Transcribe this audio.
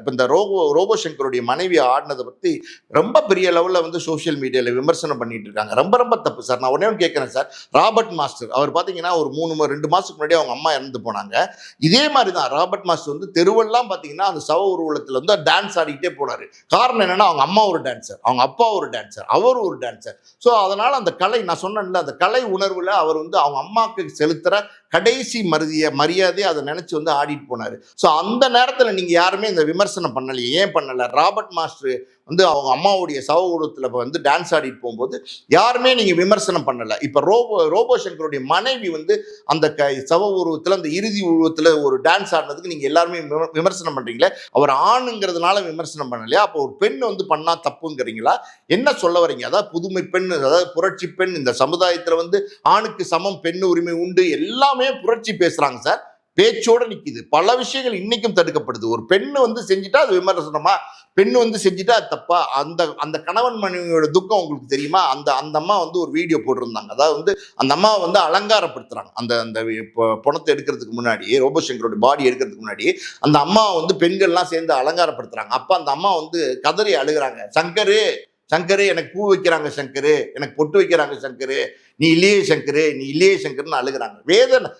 இப்போ இந்த ரோபோ சங்கருடைய மனைவி ஆடினதை பற்றி ரொம்ப பெரிய லெவலில் வந்து சோஷியல் மீடியாவில் விமர்சனம் பண்ணிட்டு இருக்காங்க. ரொம்ப ரொம்ப தப்பு சார். நான் உடனே கேட்குறேன் சார், ராபர்ட் மாஸ்டர் அவர் பார்த்தீங்கன்னா ஒரு 2 மாதத்துக்கு முன்னாடி அவங்க அம்மா இறந்து போனாங்க. இதே மாதிரி தான் ராபர்ட் மாஸ்டர் வந்து தெருவெல்லாம் பார்த்தீங்கன்னா அந்த சவ உருவலத்தில் வந்து டான்ஸ் ஆடிக்கிட்டே போனார். காரணம் என்னன்னா அவங்க அம்மா ஒரு டான்ஸர், அவங்க அப்பா ஒரு டான்ஸர், அவர் ஒரு டான்ஸர். ஸோ அதனால் அந்த கலை, நான் சொன்னேன்ல, அந்த கலை உணர்வில் அவர் வந்து அவங்க அம்மாவுக்கு செலுத்துகிற கடைசி மரியாதையை அதை நினைச்சு வந்து ஆடிட்டு போனாரு. ஸோ அந்த நேரத்தில் நீங்க யாருமே இந்த விமர்சனம் பண்ணலையே, ஏன் பண்ணல? ராபர்ட் மாஸ்டர் வந்து அவங்க அம்மாவுடைய சவ உருவத்தில் வந்து டான்ஸ் ஆடிட்டு போகும்போது யாருமே நீங்க விமர்சனம் பண்ணல. இப்ப ரோபோ சங்கருடைய மனைவி வந்து அந்த சவ உருவத்தில், அந்த இறுதி உருவத்தில் ஒரு டான்ஸ் ஆடினதுக்கு நீங்க எல்லாருமே விமர்சனம் பண்றீங்களே, அவர் ஆணுங்கிறதுனால விமர்சனம் பண்ணலையா? அப்போ ஒரு பெண் வந்து பண்ணா தப்புங்கிறீங்களா? என்ன சொல்ல வரீங்க? அதாவது புதுமை பெண், அதாவது புரட்சி பெண், இந்த சமுதாயத்தில் வந்து ஆணுக்கு சமம், பெண் உரிமை உண்டு, எல்லாமே புரட்சி பேசுறாங்க சார். பேச்சோட நிக்குது. பல விஷயங்கள் இன்னைக்கும் தடுக்கப்படுது. ஒரு பெண்ணு வந்து செஞ்சுட்டா அது விமர்சனமா? பெண்ணு வந்து செஞ்சுட்டா அது தப்பா? அந்த கணவன் மனைவியோட துக்கம் உங்களுக்கு தெரியுமா? அந்த அம்மா வந்து ஒரு வீடியோ போட்டிருந்தாங்க. அதாவது வந்து அந்த அம்மாவை வந்து அலங்காரப்படுத்துறாங்க. அந்த பணத்தை எடுக்கிறதுக்கு முன்னாடி, ரோபோ சங்கரோட பாடி எடுக்கிறதுக்கு முன்னாடி அந்த அம்மாவை வந்து பெண்கள்லாம் சேர்ந்து அலங்காரப்படுத்துறாங்க. அப்ப அந்த அம்மா வந்து கதறி அழுகுறாங்க. சங்கரு, சங்கரு, எனக்கு பூ வைக்கிறாங்க சங்கரு, எனக்கு பொட்டு வைக்கிறாங்க சங்கரு, நீ இல்லையே சங்கரு, நீ இல்லையே சங்கருன்னு அழுகுறாங்க. வேதனை